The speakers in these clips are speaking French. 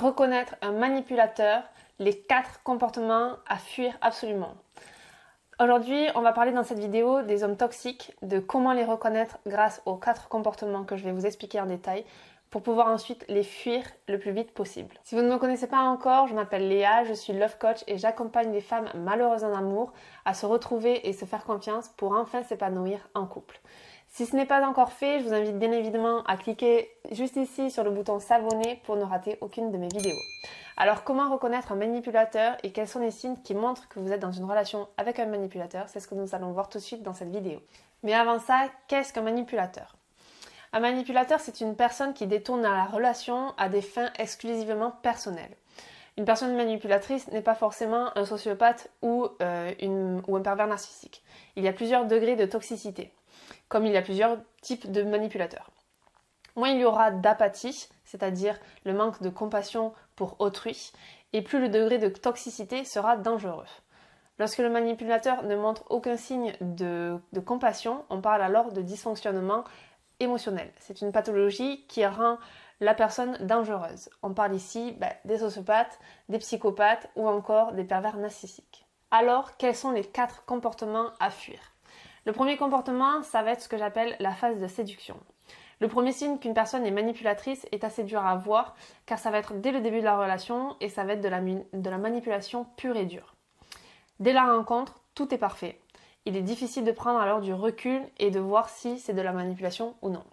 reconnaître un manipulateur, les 4 comportements à fuir absolument. Aujourd'hui, on va parler dans cette vidéo des hommes toxiques, de comment les reconnaître grâce aux 4 comportements que je vais vous expliquer en détail pour pouvoir ensuite les fuir le plus vite possible. Si vous ne me connaissez pas encore, je m'appelle Léa, je suis love coach et j'accompagne les femmes malheureuses en amour à se retrouver et se faire confiance pour enfin s'épanouir en couple. Si ce n'est pas encore fait, je vous invite bien évidemment à cliquer juste ici sur le bouton s'abonner pour ne rater aucune de mes vidéos. Alors comment reconnaître un manipulateur et quels sont les signes qui montrent que vous êtes dans une relation avec un manipulateur? C'est ce que nous allons voir tout de suite dans cette vidéo. Mais avant ça, qu'est-ce qu'un manipulateur? Un manipulateur, c'est une personne qui détourne la relation à des fins exclusivement personnelles. Une personne manipulatrice n'est pas forcément un sociopathe ou un pervers narcissique. Il y a plusieurs degrés de toxicité, comme il y a plusieurs types de manipulateurs. Moins il y aura d'apathie, c'est-à-dire le manque de compassion pour autrui, et plus le degré de toxicité sera dangereux. Lorsque le manipulateur ne montre aucun signe de compassion, on parle alors de dysfonctionnement émotionnel. C'est une pathologie qui rend la personne dangereuse. On parle ici des sociopathes, des psychopathes ou encore des pervers narcissiques. Alors, quels sont les 4 comportements à fuir? Le premier comportement, ça va être ce que j'appelle la phase de séduction. Le premier signe qu'une personne est manipulatrice est assez dur à voir car ça va être dès le début de la relation et ça va être de la manipulation pure et dure. Dès la rencontre, tout est parfait. Il est difficile de prendre alors du recul et de voir si c'est de la manipulation ou non.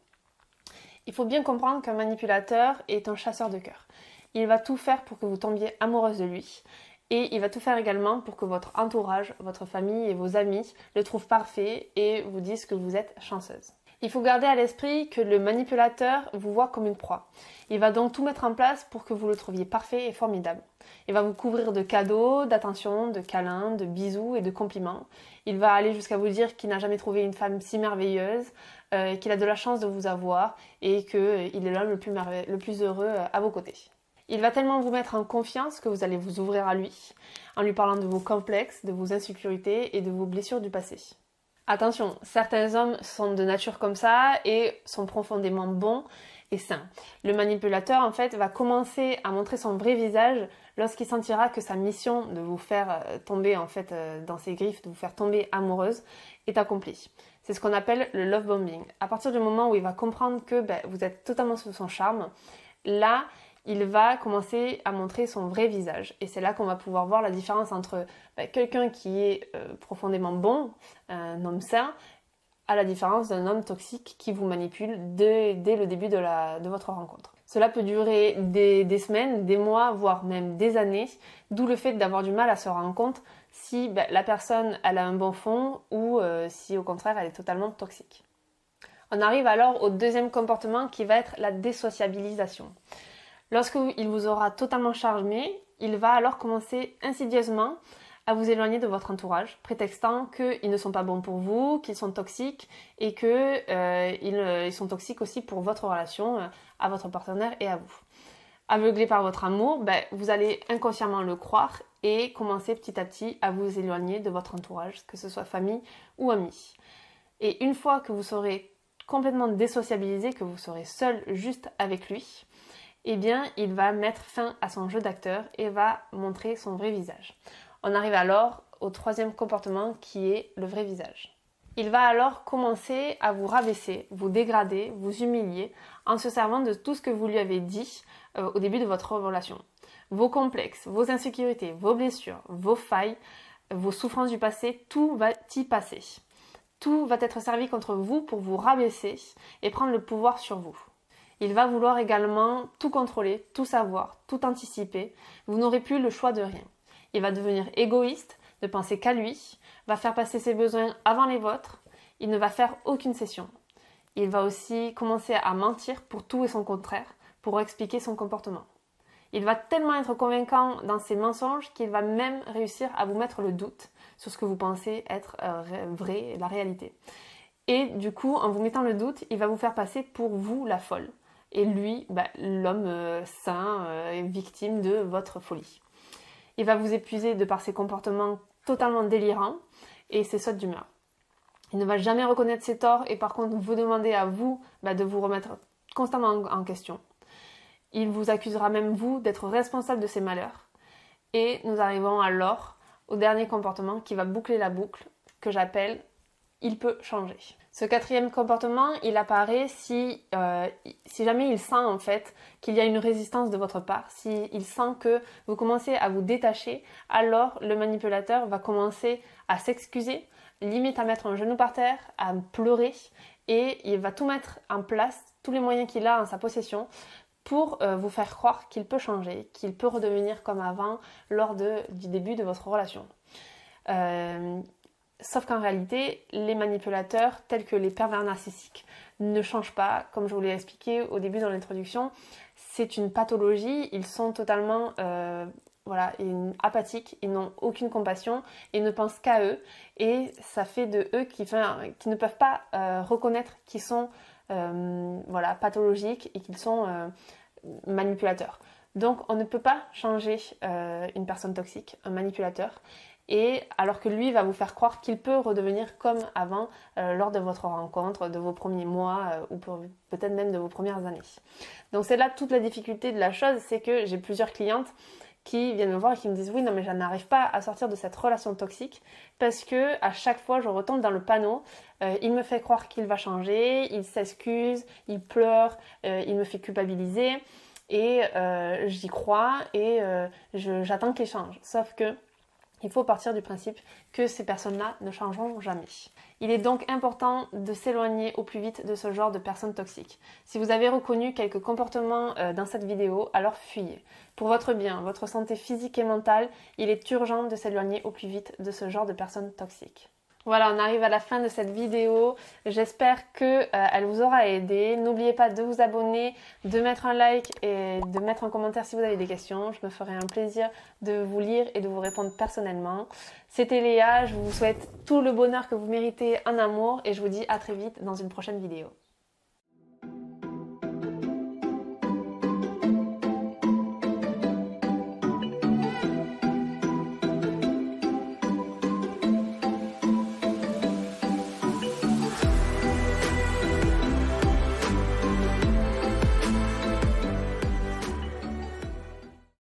Il faut bien comprendre qu'un manipulateur est un chasseur de cœur. Il va tout faire pour que vous tombiez amoureuse de lui et il va tout faire également pour que votre entourage, votre famille et vos amis le trouvent parfait et vous disent que vous êtes chanceuse. Il faut garder à l'esprit que le manipulateur vous voit comme une proie. Il va donc tout mettre en place pour que vous le trouviez parfait et formidable. Il va vous couvrir de cadeaux, d'attention, de câlins, de bisous et de compliments. Il va aller jusqu'à vous dire qu'il n'a jamais trouvé une femme si merveilleuse, qu'il a de la chance de vous avoir et qu'il est l'homme le plus heureux à vos côtés. Il va tellement vous mettre en confiance que vous allez vous ouvrir à lui, en lui parlant de vos complexes, de vos insécurités et de vos blessures du passé. Attention, certains hommes sont de nature comme ça et sont profondément bons et sains. Le manipulateur, en fait, va commencer à montrer son vrai visage lorsqu'il sentira que sa mission de vous faire tomber dans ses griffes, de vous faire tomber amoureuse, est accomplie. C'est ce qu'on appelle le love bombing. À partir du moment où il va comprendre que vous êtes totalement sous son charme, là, il va commencer à montrer son vrai visage. Et c'est là qu'on va pouvoir voir la différence entre quelqu'un qui est profondément bon, un homme sain, à la différence d'un homme toxique qui vous manipule dès le début de votre rencontre. Cela peut durer des semaines, des mois, voire même des années, d'où le fait d'avoir du mal à se rendre compte si la personne elle a un bon fond ou si au contraire elle est totalement toxique. On arrive alors au deuxième comportement qui va être la désociabilisation. Lorsqu'il vous aura totalement charmé, il va alors commencer insidieusement à vous éloigner de votre entourage, prétextant qu'ils ne sont pas bons pour vous, qu'ils sont toxiques et qu'ils sont toxiques aussi pour votre relation à votre partenaire et à vous. Aveuglé par votre amour, vous allez inconsciemment le croire et commencer petit à petit à vous éloigner de votre entourage, que ce soit famille ou amis. Et une fois que vous serez complètement désociabilisé, que vous serez seul juste avec lui, eh bien, il va mettre fin à son jeu d'acteur et va montrer son vrai visage. On arrive alors au troisième comportement qui est le vrai visage. Il va alors commencer à vous rabaisser, vous dégrader, vous humilier en se servant de tout ce que vous lui avez dit au début de votre relation. Vos complexes, vos insécurités, vos blessures, vos failles, vos souffrances du passé, tout va y passer. Tout va être servi contre vous pour vous rabaisser et prendre le pouvoir sur vous. Il va vouloir également tout contrôler, tout savoir, tout anticiper. Vous n'aurez plus le choix de rien. Il va devenir égoïste, ne penser qu'à lui, va faire passer ses besoins avant les vôtres. Il ne va faire aucune cession. Il va aussi commencer à mentir pour tout et son contraire, pour expliquer son comportement. Il va tellement être convaincant dans ses mensonges qu'il va même réussir à vous mettre le doute sur ce que vous pensez être vrai, la réalité. Et du coup, en vous mettant le doute, il va vous faire passer pour vous la folle. Et lui, l'homme sain, victime de votre folie. Il va vous épuiser de par ses comportements totalement délirants et ses sautes d'humeur. Il ne va jamais reconnaître ses torts et par contre vous demander à vous de vous remettre constamment en question. Il vous accusera même vous d'être responsable de ses malheurs. Et nous arrivons alors au dernier comportement qui va boucler la boucle, que j'appelle « il peut changer ». Ce quatrième comportement, il apparaît si jamais il sent en fait qu'il y a une résistance de votre part, s'il sent que vous commencez à vous détacher, alors le manipulateur va commencer à s'excuser, limite à mettre un genou par terre, à pleurer, et il va tout mettre en place, tous les moyens qu'il a en sa possession, pour vous faire croire qu'il peut changer, qu'il peut redevenir comme avant lors du début de votre relation. Sauf qu'en réalité, les manipulateurs, tels que les pervers narcissiques, ne changent pas. Comme je vous l'ai expliqué au début dans l'introduction, c'est une pathologie, ils sont totalement apathiques, ils n'ont aucune compassion, ils ne pensent qu'à eux, et ça fait de eux qui ne peuvent pas reconnaître qu'ils sont pathologiques et qu'ils sont manipulateurs. Donc on ne peut pas changer une personne toxique, un manipulateur, et alors que lui va vous faire croire qu'il peut redevenir comme avant lors de votre rencontre, de vos premiers mois ou peut-être même de vos premières années. Donc c'est là toute la difficulté de la chose, c'est que j'ai plusieurs clientes qui viennent me voir et qui me disent oui non mais je n'arrive pas à sortir de cette relation toxique parce que à chaque fois je retombe dans le panneau, il me fait croire qu'il va changer, il s'excuse, il pleure, il me fait culpabiliser et j'y crois et j'attends qu'il change. Sauf que il faut partir du principe que ces personnes-là ne changeront jamais. Il est donc important de s'éloigner au plus vite de ce genre de personnes toxiques. Si vous avez reconnu quelques comportements dans cette vidéo, alors fuyez. Pour votre bien, votre santé physique et mentale, il est urgent de s'éloigner au plus vite de ce genre de personnes toxiques. Voilà, on arrive à la fin de cette vidéo. J'espère qu'elle vous aura aidé. N'oubliez pas de vous abonner, de mettre un like et de mettre un commentaire si vous avez des questions. Je me ferai un plaisir de vous lire et de vous répondre personnellement. C'était Léa, je vous souhaite tout le bonheur que vous méritez en amour et je vous dis à très vite dans une prochaine vidéo.